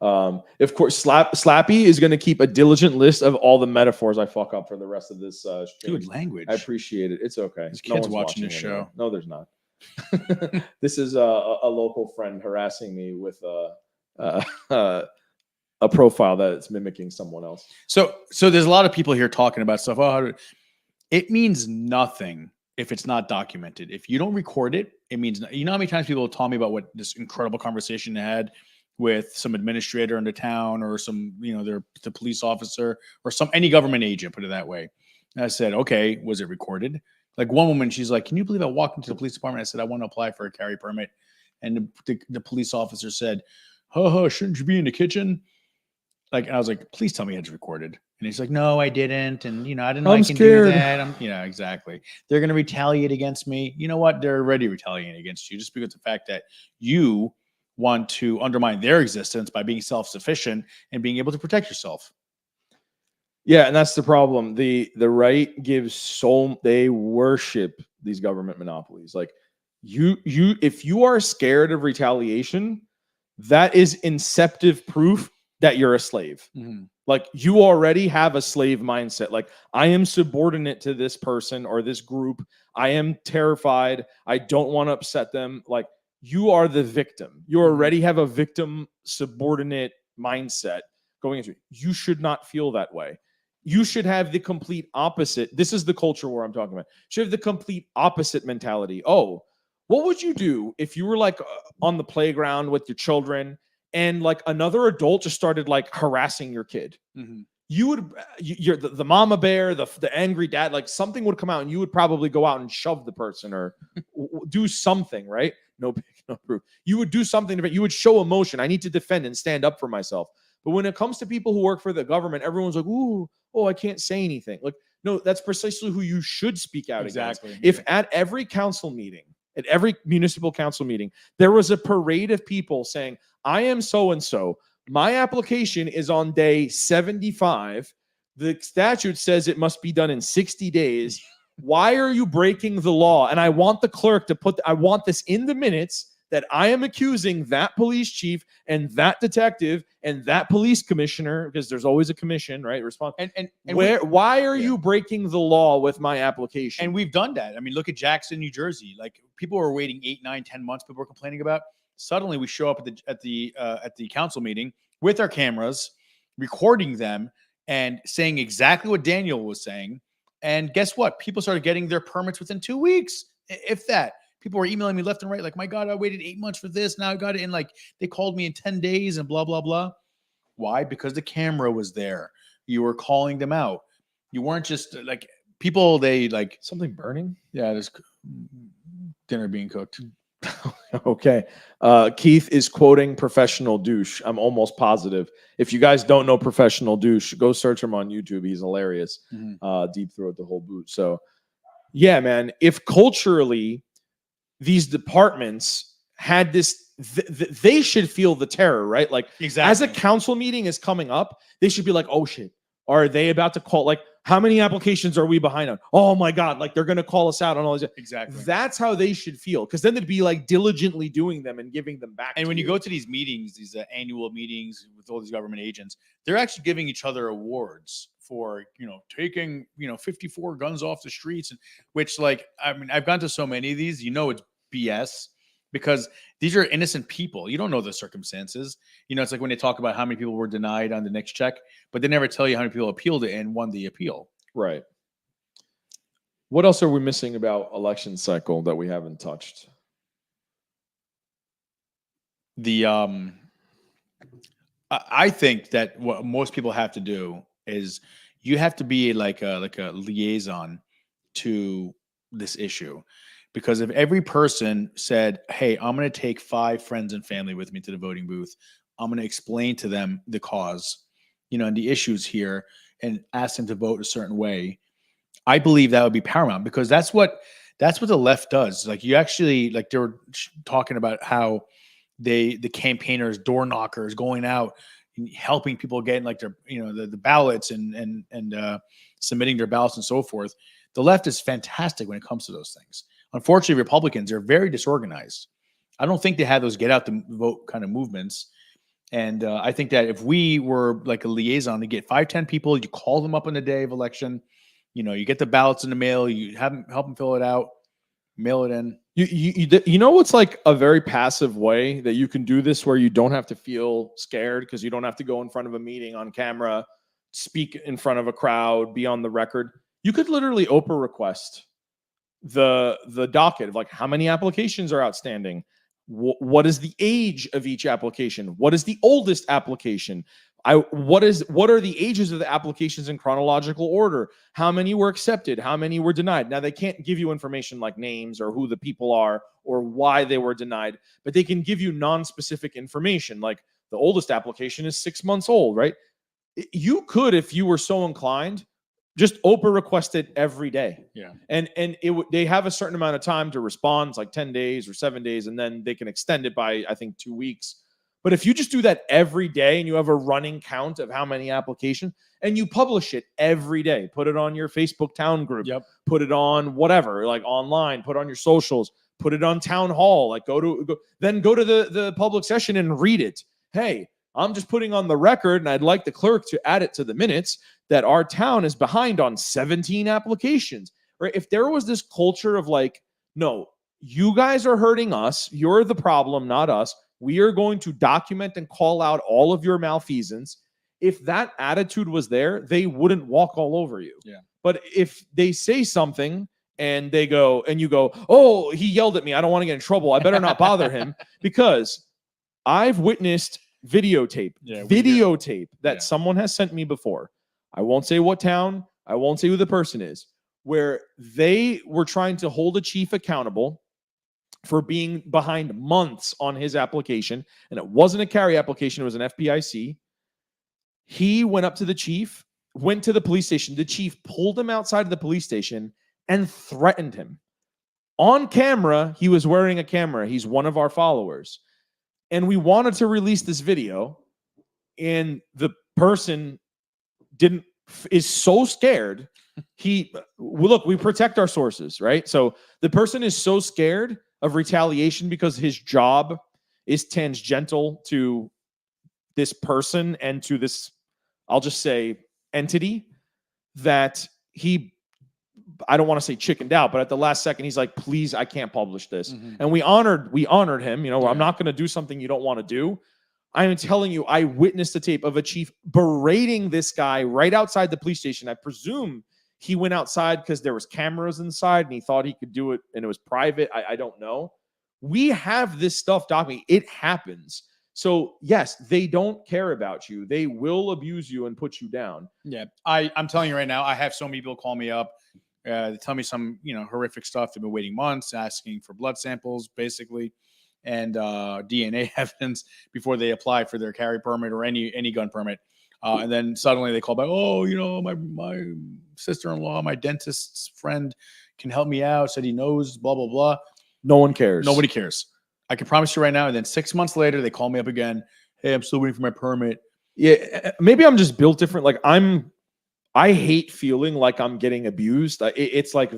Of course, Slappy is going to keep a diligent list of all the metaphors I fuck up for the rest of this stream.
Good language.
I appreciate it. It's okay.
There's kids watching this show.
No, there's not. This is a local friend harassing me with a profile that's mimicking someone else.
So there's a lot of people here talking about stuff. It means nothing if it's not documented. If you don't record it, it means you know how many times people tell me about what this incredible conversation they had with some administrator in the town or some, the police officer or any government agent, put it that way. And I said, okay, was it recorded? Like one woman, she's like, can you believe I walked into the police department? I said, I want to apply for a carry permit. And the police officer said, shouldn't you be in the kitchen? Like, and I was like, please tell me it's recorded. And he's like, no, I didn't. And, I didn't know I can do that. Exactly. They're going to retaliate against me. You know what? They're already retaliating against you just because of the fact that you want to undermine their existence by being self-sufficient and being able to protect yourself.
Yeah, and that's the problem. The right gives they worship these government monopolies. Like If you are scared of retaliation, that is inceptive proof that you're a slave.
Mm-hmm.
Like, you already have a slave mindset. Like, I am subordinate to this person or this group. I am terrified. I don't want to upset them. Like, you are the victim. You already have a victim subordinate mindset going into it. You should not feel that way. You should have the complete opposite. This is the culture war I'm talking about. You should have the complete opposite mentality. Oh, what would you do if you were like on the playground with your children and like another adult just started like harassing your kid?
Mm-hmm.
You would, you're the mama bear, the angry dad, like something would come out and you would probably go out and shove the person or do something, right? No proof. You would do something, but you would show emotion. I need to defend and stand up for myself. But when it comes to people who work for the government, everyone's like, ooh, oh, I can't say anything. Like, no, that's precisely who you should speak out against. If at every council meeting, at every municipal council meeting, there was a parade of people saying, I am so-and-so, my application is on day 75. The statute says it must be done in 60 days. Why are you breaking the law? And I want the clerk to I want this in the minutes that I am accusing that police chief and that detective and that police commissioner, because there's always a commission, right? Why are you breaking the law with my application?
And we've done that. I mean, look at Jackson, New Jersey. Like, people were waiting 8, 9, 10 months. People were complaining about. Suddenly, we show up at the council meeting with our cameras, recording them and saying exactly what Daniel was saying. And guess what? People started getting their permits within 2 weeks, if that. People were emailing me left and right, like, my God, I waited 8 months for this. Now I got it in, like, they called me in 10 days and blah, blah, blah. Why? Because the camera was there. You were calling them out. You weren't just like people, they like
something burning.
Yeah, there's dinner being cooked.
Okay. Keith is quoting Professional Douche. I'm almost positive. If you guys don't know Professional Douche, go search him on YouTube. He's hilarious. Deep throat the whole boot. So yeah, man, if culturally these departments had this, they should feel the terror, right? Like,
exactly.
As a council meeting is coming up, they should be like, oh shit, are they about to call? Like, how many applications are we behind on? Oh my God, like they're going to call us out on all these.
Exactly.
That's how they should feel. Because then they'd be like diligently doing them and giving them back.
And when you go to these meetings, these annual meetings with all these government agents, they're actually giving each other awards for, taking, 54 guns off the streets. And which, like, I mean, I've gone to so many of these, it's BS. Because these are innocent people. You don't know the circumstances. It's like when they talk about how many people were denied on the next check, but they never tell you how many people appealed it and won the appeal.
Right. What else are we missing about election cycle that we haven't touched?
I think that what most people have to do is you have to be like a liaison to this issue. Because if every person said, hey, I'm going to take 5 friends and family with me to the voting booth, I'm going to explain to them the cause, and the issues here and ask them to vote a certain way, I believe that would be paramount, because that's what the left does. Like, you actually, like, they were talking about how the campaigners, door knockers, going out and helping people get like their, the ballots and submitting their ballots and so forth. The left is fantastic when it comes to those things. Unfortunately, Republicans are very disorganized. I don't think they have those get out the vote kind of movements. And I think that if we were like a liaison to get 5, 10 people, you call them up on the day of election, you get the ballots in the mail, you have them, help them fill it out, mail it in.
What's like a very passive way that you can do this where you don't have to feel scared because you don't have to go in front of a meeting on camera, speak in front of a crowd, be on the record. You could literally Oprah request the docket of like how many applications are outstanding, what is the age of each application, what is the oldest application, what are the ages of the applications in chronological order, how many were accepted, how many were denied. Now, they can't give you information like names or who the people are or why they were denied, but they can give you non-specific information like the oldest application is 6 months old, right? You could, if you were so inclined, just Oprah request it every day.
Yeah.
And they have a certain amount of time to respond, like 10 days or 7 days, and then they can extend it by, I think, 2 weeks. But if you just do that every day and you have a running count of how many applications and you publish it every day, put it on your Facebook town group, put it on whatever, like online, put it on your socials, put it on town hall, like go to the public session and read it. Hey, I'm just putting on the record, and I'd like the clerk to add it to the minutes that our town is behind on 17 applications. Right? If there was this culture of like, no, you guys are hurting us, you're the problem, not us. We are going to document and call out all of your malfeasance. If that attitude was there, they wouldn't walk all over you.
Yeah.
But if they say something and they go, and you go, oh, he yelled at me, I don't want to get in trouble, I better not bother him, because I've witnessed videotape that someone has sent me before. I won't say what town, I won't say who the person is, where they were trying to hold a chief accountable for being behind months on his application. And it wasn't a carry application, it was an FPIC. He went up to the chief, went to the police station. The chief pulled him outside of the police station and threatened him. On camera, he was wearing a camera. He's one of our followers. And we wanted to release this video, and the person is so scared. Look, we protect our sources, right? So the person is so scared of retaliation because his job is tangential to this person and to this, I'll just say, entity, that I don't want to say chickened out, but at the last second, he's like, please, I can't publish this. Mm-hmm. And we honored him. I'm not going to do something you don't want to do. I am telling you, I witnessed the tape of a chief berating this guy right outside the police station. I presume he went outside because there was cameras inside and he thought he could do it and it was private. I don't know. We have this stuff documented. It happens. So yes, they don't care about you. They will abuse you and put you down.
Yeah. I'm telling you right now, I have so many people call me up. They tell me some, horrific stuff. They've been waiting months, asking for blood samples, basically, and DNA evidence before they apply for their carry permit or any gun permit. And then suddenly they call back, oh, my sister-in-law, my dentist's friend can help me out, said he knows, blah, blah, blah.
No one cares.
Nobody cares. I can promise you right now. And then 6 months later, they call me up again. Hey, I'm still waiting for my permit.
Yeah, maybe I'm just built different. Like I hate feeling like I'm getting abused. It's like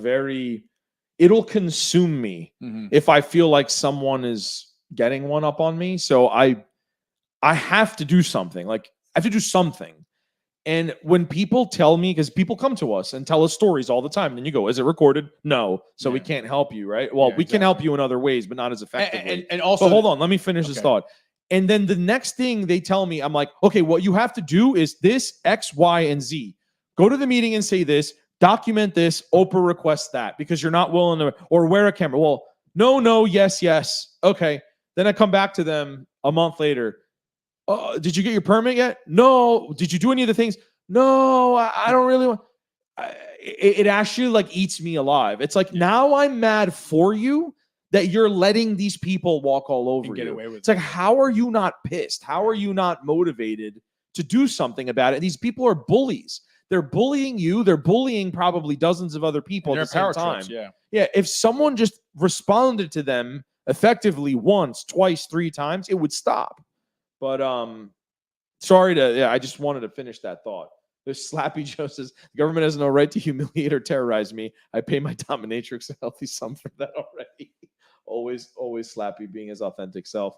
it'll consume me if I feel like someone is getting one up on me. So I have to do something. Like I have to do something. And when people tell me, because people come to us and tell us stories all the time, and then you go, is it recorded? No. So we can't help you, right? Well, we can help you in other ways, but not as effectively.
And also,
but hold on, let me finish this thought. And then the next thing they tell me, I'm like, okay, what you have to do is this, X, Y, and Z. Go to the meeting and say this, document this, Oprah requests that, because you're not willing to, or wear a camera. Well, no, yes. Okay. Then I come back to them a month later. Did you get your permit yet? No. Did you do any of the things? No, I don't really want. It actually like eats me alive. It's like, now I'm mad for you that you're letting these people walk all over you. Get away with it. It's like, how are you not pissed? How are you not motivated to do something about it? These people are bullies. They're bullying you. They're bullying probably dozens of other people at the same time. Yeah. If someone just responded to them effectively once, twice, 3 times, it would stop. But I just wanted to finish that thought. There's Slappy Joe says, the government has no right to humiliate or terrorize me. I pay my dominatrix a healthy sum for that already. always Slappy being his authentic self.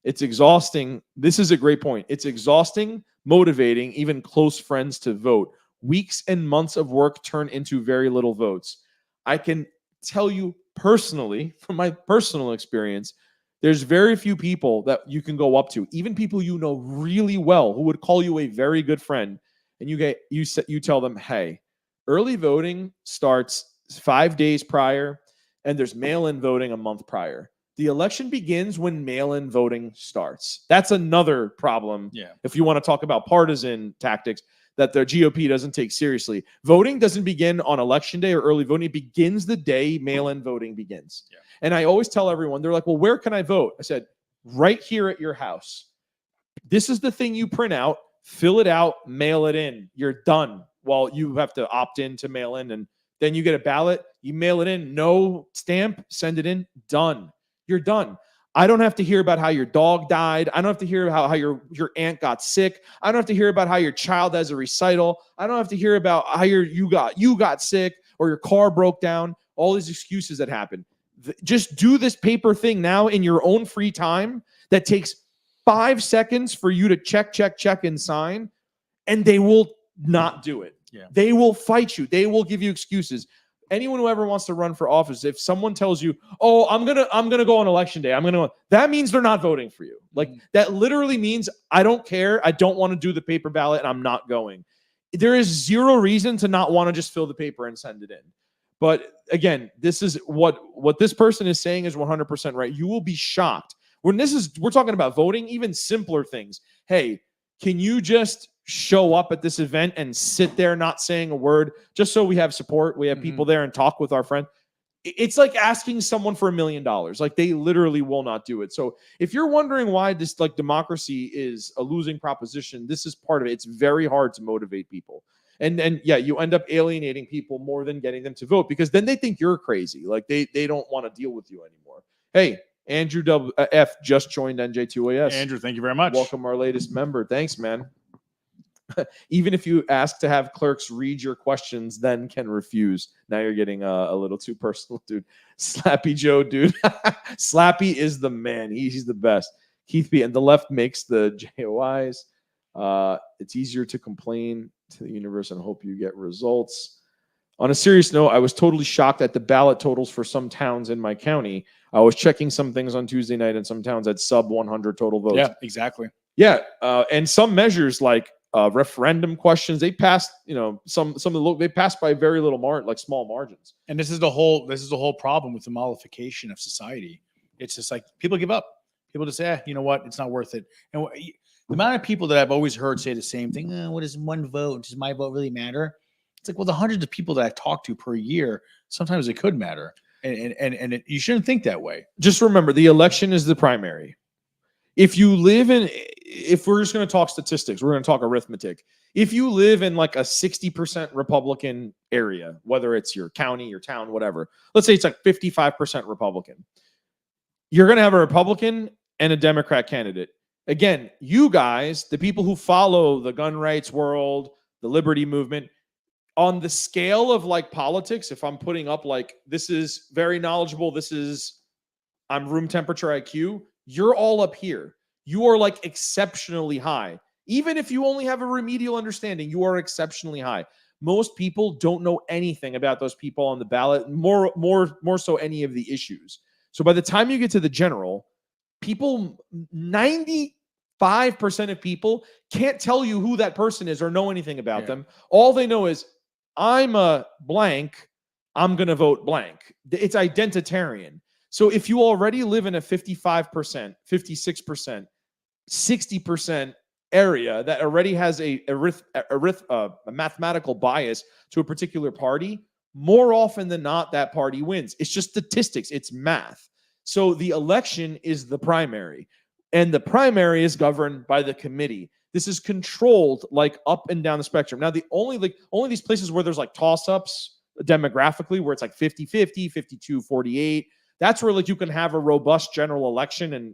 It's exhausting. This is a great point. It's exhausting, motivating, even close friends to vote. Weeks and months of work turn into very little votes. I can tell you personally, from my personal experience, there's very few people that you can go up to, even people you know really well, who would call you a very good friend, and you tell them, hey, early voting starts 5 days prior, and there's mail-in voting a month prior. The election begins when mail-in voting starts. That's another problem. Yeah. If you want to talk about partisan tactics that the GOP doesn't take seriously. Voting doesn't begin on election day or early voting. It begins the day mail-in voting begins. Yeah. And I always tell everyone, they're like, well, where can I vote? I said, right here at your house. This is the thing you print out, fill it out, mail it in. You're done. Well, you have to opt in to mail in, and then you get a ballot, you mail it in, no stamp, send it in, done. You're done. I don't have to hear about how your dog died. I don't have to hear how your aunt got sick. I don't have to hear about how your child has a recital. I don't have to hear about how you got sick or your car broke down. All these excuses that happen. Just do this paper thing now in your own free time that takes 5 seconds for you to check, and sign, and they will not do it.
Yeah.
They will fight you. They will give you excuses. Anyone who ever wants to run for office, if someone tells you, "Oh, I'm gonna go on election day," that means they're not voting for you. Like that literally means I don't care. I don't want to do the paper ballot, and I'm not going. There is zero reason to not want to just fill the paper and send it in. But again, this is what this person is saying is 100% right. You will be shocked when we're talking about voting, even simpler things. Hey, can you just show up at this event and sit there not saying a word just so we have support? We have people there and talk with our friend. It's like asking someone for $1 million. Like they literally will not do it. So if you're wondering why this like democracy is a losing proposition, this is part of it. It's very hard to motivate people. And yeah, you end up alienating people more than getting them to vote because then they think you're crazy. Like they don't want to deal with you anymore. Hey, Andrew F just joined NJ2AS.
Andrew, thank you very much.
Welcome our latest member. Thanks, man. Even if you ask to have clerks read your questions, then can refuse. Now you're getting a little too personal, dude. Slappy Joe, dude. Slappy is the man. He's the best. Keith B. And the left makes the JOIs. It's easier to complain to the universe and hope you get results. On a serious note, I was totally shocked at the ballot totals for some towns in my county. I was checking some things on Tuesday night, and some towns had sub 100 total votes.
Yeah, exactly.
Yeah, and some measures like referendum questions, they passed. Some of they passed by very little like small margins.
And this is the whole problem with the mollification of society. It's just like people give up. People just say, you know what, it's not worth it. And the amount of people that I've always heard say the same thing, what does one vote? Does my vote really matter? It's like, well, the hundreds of people that I've talked to per year, sometimes it could matter. And you shouldn't think that way.
Just remember, the election is the primary. If we're just going to talk statistics, we're going to talk arithmetic. If you live in like a 60% Republican area, whether it's your county, your town, whatever, let's say it's like 55% Republican, you're going to have a Republican and a Democrat candidate. Again, you guys, the people who follow the gun rights world, the liberty movement, on the scale of like politics, if I'm putting up like, this is very knowledgeable, I'm room temperature IQ, you're all up here. You are like exceptionally high. Even if you only have a remedial understanding, you are exceptionally high. Most people don't know anything about those people on the ballot, more so any of the issues. So by the time you get to the general, people, 95% of people can't tell you who that person is or know anything about them. All they know is, I'm a blank, I'm going to vote blank. It's identitarian. So if you already live in a 55%, 56%, 60% area that already has a mathematical bias to a particular party, more often than not, that party wins. It's just statistics. It's math. So the election is the primary, and the primary is governed by the committee. This is controlled like up and down the spectrum. Now, only these places where there's like toss-ups demographically, where it's like 50-50, 52-48, that's where like you can have a robust general election and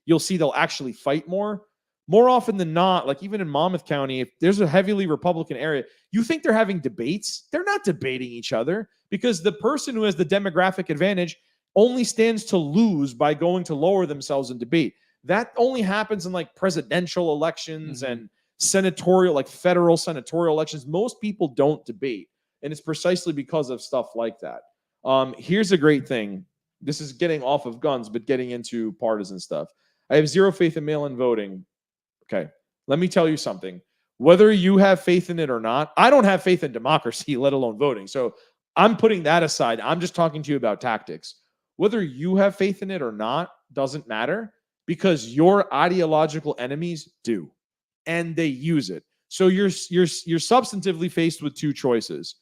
you'll see they'll actually fight more. More often than not, like even in Monmouth County, if there's a heavily Republican area, you think they're having debates. They're not debating each other because the person who has the demographic advantage only stands to lose by going to lower themselves in debate. That only happens in like presidential elections and senatorial, like federal senatorial elections. Most people don't debate. And it's precisely because of stuff like that. Here's a great thing. This is getting off of guns, but getting into partisan stuff. I have zero faith in mail-in voting. Okay, let me tell you something. Whether you have faith in it or not, I don't have faith in democracy, let alone voting. So I'm putting that aside. I'm just talking to you about tactics. Whether you have faith in it or not doesn't matter, because your ideological enemies do, and they use it. So you're substantively faced with two choices.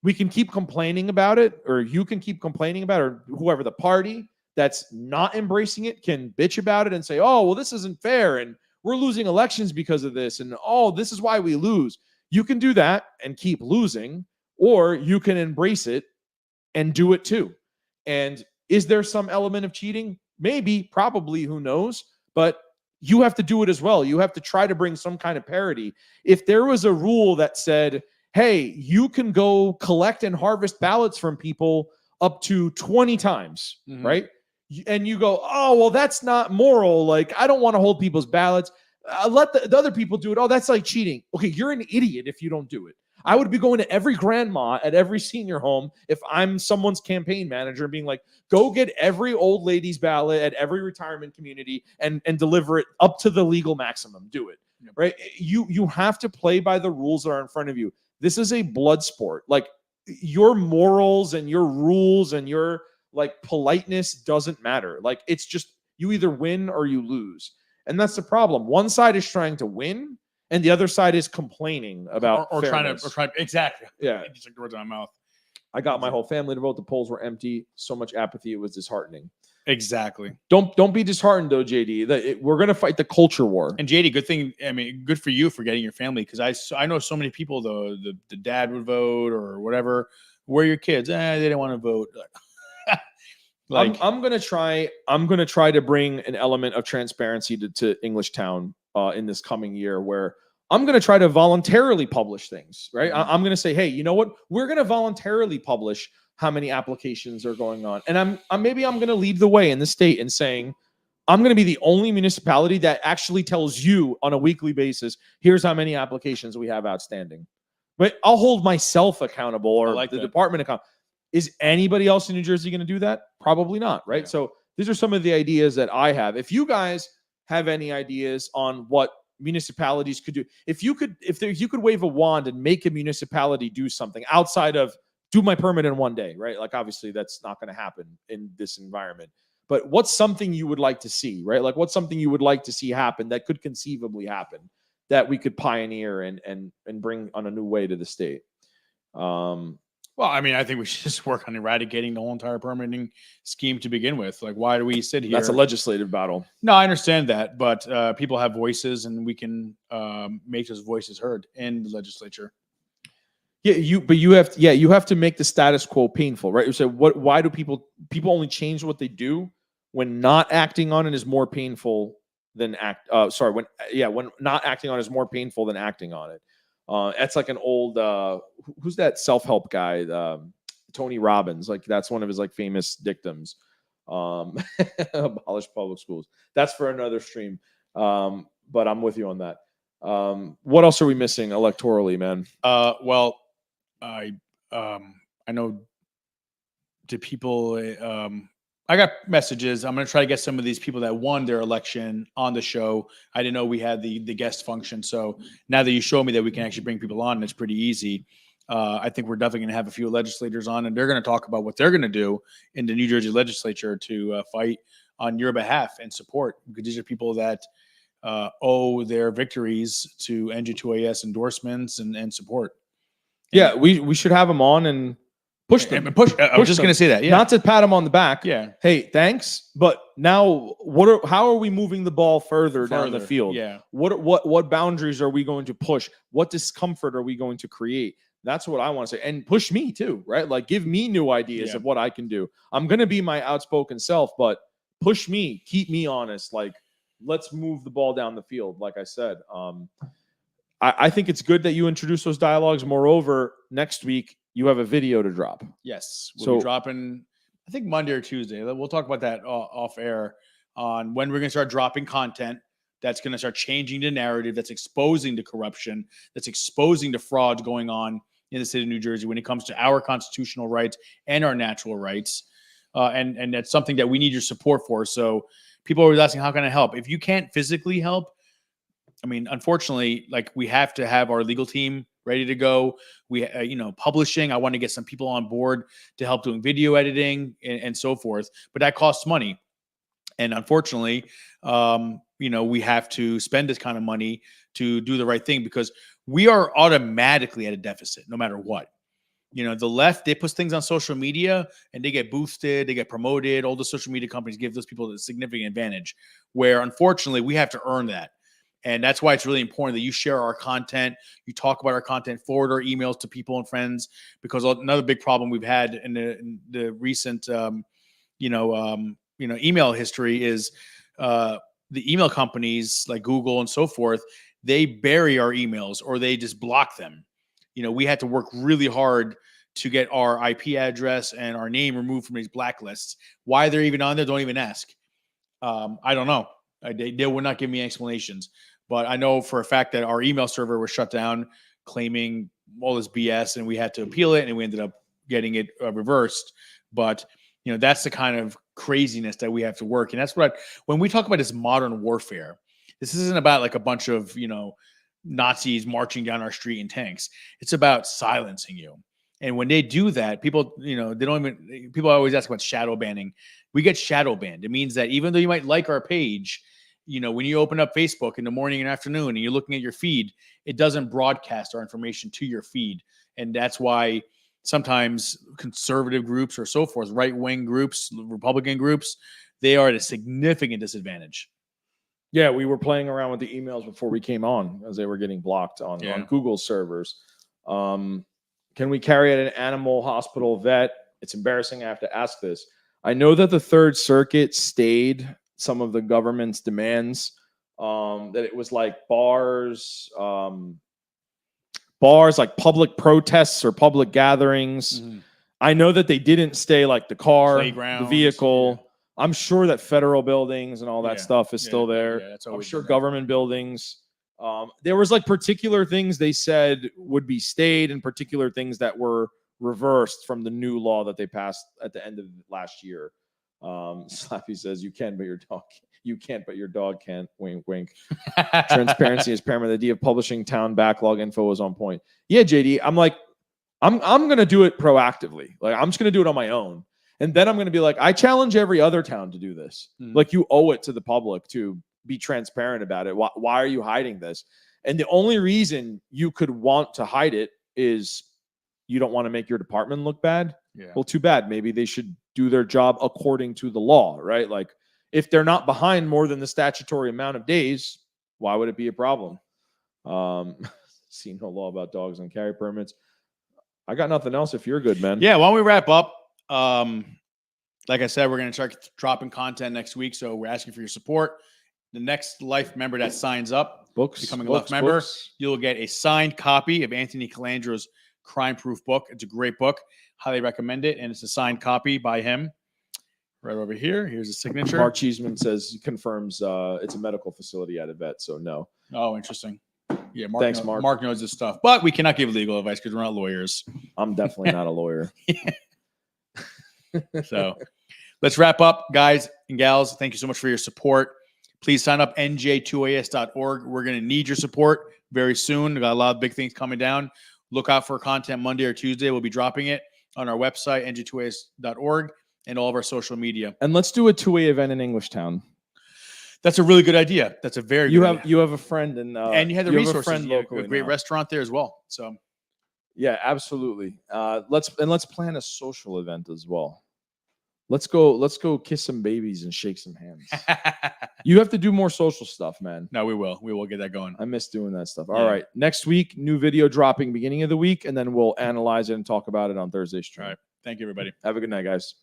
We can keep complaining about it, or you can keep complaining about it, or whoever, the party that's not embracing it can bitch about it and say, oh, well, this isn't fair, and we're losing elections because of this, and oh, this is why we lose. You can do that and keep losing, or you can embrace it and do it too. And is there some element of cheating? Maybe, probably, who knows? But you have to do it as well. You have to try to bring some kind of parity. If there was a rule that said, hey, you can go collect and harvest ballots from people up to 20 times,
Mhm.
right? And you go, oh, well, that's not moral. Like, I don't want to hold people's ballots. Let the other people do it. Oh, that's like cheating. Okay, you're an idiot if you don't do it. I would be going to every grandma at every senior home if I'm someone's campaign manager and being like, go get every old lady's ballot at every retirement community and deliver it up to the legal maximum. Do it.
Yep.
Right? You have to play by the rules that are in front of you. This is a blood sport. Like, your morals and your rules and your like politeness doesn't matter. Like, it's just you either win or you lose. And that's the problem. One side is trying to win and the other side is complaining about
or trying
fairness.
to exactly.
Yeah.
You took the words out of my mouth.
I got my whole family to vote. The polls were empty. So much apathy. It was disheartening.
Exactly.
Don't be disheartened though, JD. We're gonna fight the culture war.
And JD, good thing. I mean, good for you for getting your family, because I know so many people though. The dad would vote or whatever. Where are your kids? They didn't want to vote.
Like, I'm gonna try to bring an element of transparency to Englishtown in this coming year, where I'm gonna try to voluntarily publish things. Right?
Mhm.
I'm gonna say, hey, you know what? We're gonna voluntarily publish how many applications are going on, and I'm gonna lead the way in the state in saying, I'm going to be the only municipality that actually tells you on a weekly basis, here's how many applications we have outstanding. But I'll hold myself accountable, or
like
the
that.
department accountable. Is anybody else in New Jersey going to do that? Probably not, right?
Yeah.
So these are some of the ideas that I have. If you guys have any ideas on what municipalities could do, if you could wave a wand and make a municipality do something outside of do my permit in one day, right? Like, obviously that's not going to happen in this environment. But what's something you would like to see, right? Like, what's something you would like to see happen that could conceivably happen that we could pioneer and bring on a new way to the state?
Well, I mean, I think we should just work on eradicating the whole entire permitting scheme to begin with. Like, why do we sit here?
That's a legislative battle.
No, I understand that, but people have voices, and we can make those voices heard in the legislature.
Yeah, you have to make the status quo painful, right? So why do people only change what they do when not acting on it is more painful than when not acting on it is more painful than acting on it. That's like an old who's that self-help guy, Tony Robbins, like that's one of his like famous dictums. Abolish public schools. That's for another stream. But I'm with you on that. What else are we missing electorally, man?
Well, I know to people, I got messages. I'm going to try to get some of these people that won their election on the show. I didn't know we had the guest function. So now that you show me that we can actually bring people on, it's pretty easy. I think we're definitely going to have a few legislators on, and they're going to talk about what they're going to do in the New Jersey legislature to fight on your behalf and support, because these are people that owe their victories to NJ2AS endorsements and support.
Yeah, we should have them on and push them.
And push. I was just going to say that. Yeah.
Not to pat them on the back.
Yeah.
Hey, thanks. But now, how are we moving the ball further down the field?
Yeah.
What boundaries are we going to push? What discomfort are we going to create? That's what I want to say. And push me too, right? Like, give me new ideas of what I can do. I'm going to be my outspoken self, but push me, keep me honest. Like, let's move the ball down the field. Like I said, I think it's good that you introduce those dialogues. Moreover, next week you have a video to drop.
Yes. We'll be dropping, I think Monday or Tuesday. We'll talk about that off air on when we're going to start dropping content that's going to start changing the narrative, that's exposing the corruption, that's exposing the frauds going on in the state of New Jersey when it comes to our constitutional rights and our natural rights. And that's something that we need your support for. So people are always asking, how can I help? If you can't physically help, I mean, unfortunately, like, we have to have our legal team ready to go. We, publishing, I want to get some people on board to help doing video editing and so forth, but that costs money. And unfortunately, we have to spend this kind of money to do the right thing, because we are automatically at a deficit no matter what. The left, they put things on social media and they get boosted, they get promoted. All the social media companies give those people a significant advantage, where unfortunately we have to earn that. And that's why it's really important that you share our content, you talk about our content, forward our emails to people and friends, because another big problem we've had in the recent, email history is the email companies like Google and so forth. They bury our emails or they just block them. We had to work really hard to get our IP address and our name removed from these blacklists. Why they're even on there, don't even ask. I don't know. They would not give me explanations. But I know for a fact that our email server was shut down, claiming all this BS, and we had to appeal it, and we ended up getting it reversed. But that's the kind of craziness that we have to work. And that's when we talk about this modern warfare, this isn't about like a bunch of Nazis marching down our street in tanks. It's about silencing you. And when they do that, people, people always ask about shadow banning. We get shadow banned. It means that even though you might like our page, when you open up Facebook in the morning and afternoon and you're looking at your feed, it doesn't broadcast our information to your feed. And that's why sometimes conservative groups or so forth, right-wing groups, Republican groups, they are at a significant disadvantage.
Yeah, we were playing around with the emails before we came on as they were getting blocked on Google servers. Can we carry out an animal hospital vet? It's embarrassing I have to ask this. I know that the Third Circuit stayed some of the government's demands, that it was like bars, like public protests or public gatherings. Mm-hmm. I know that they didn't stay like the car, the vehicle. Yeah. I'm sure that federal buildings and all that stuff is still there. Yeah, I'm sure government buildings. There was like particular things they said would be stayed and particular things that were reversed from the new law that they passed at the end of last year. Slappy says you can't, but your dog can't. Wink, wink. Transparency is paramount. The idea of publishing town backlog info is on point. Yeah, JD. I'm like, I'm gonna do it proactively. Like I'm just gonna do it on my own. And then I'm going to be like, I challenge every other town to do this. Mm-hmm. Like you owe it to the public to be transparent about it. Why are you hiding this? And the only reason you could want to hide it is you don't want to make your department look bad. Yeah. Well, too bad. Maybe they should do their job according to the law, right? Like if they're not behind more than the statutory amount of days, why would it be a problem? See no law about dogs on carry permits. I got nothing else if you're good, man.
Yeah, why don't we wrap up? Like I said, we're going to start dropping content next week, so we're asking for your support. The next Life member that signs up, becoming a Life member, you'll get a signed copy of Anthony Calandro's Crime Proof book. It's a great book. Highly recommend it, and it's a signed copy by him. Right over here. Here's a signature.
Mark Cheeseman confirms it's a medical facility at a vet, so no.
Oh, interesting. Yeah,
Thanks, Mark.
Mark knows his stuff, but we cannot give legal advice because we're not lawyers.
I'm definitely not a lawyer.
So let's wrap up, guys and gals. Thank you so much for your support. Please sign up NJ2AS.org. We're going to need your support very soon. We've got a lot of big things coming down. Look out for content Monday or Tuesday. We'll be dropping it on our website, NJ2AS.org, and all of our social media.
And let's do a two-way event in Englishtown.
That's a really good idea. That's a very good idea.
You have a friend and
you have the resources. You have a great restaurant there as well. So
yeah, absolutely. Let's plan a social event as well. Let's go kiss some babies and shake some hands. You have to do more social stuff, man.
No, we will. We will get that going.
I miss doing that stuff. All right. Next week, new video dropping beginning of the week, and then we'll analyze it and talk about it on Thursday stream.
All right. Thank you, everybody.
Have a good night, guys.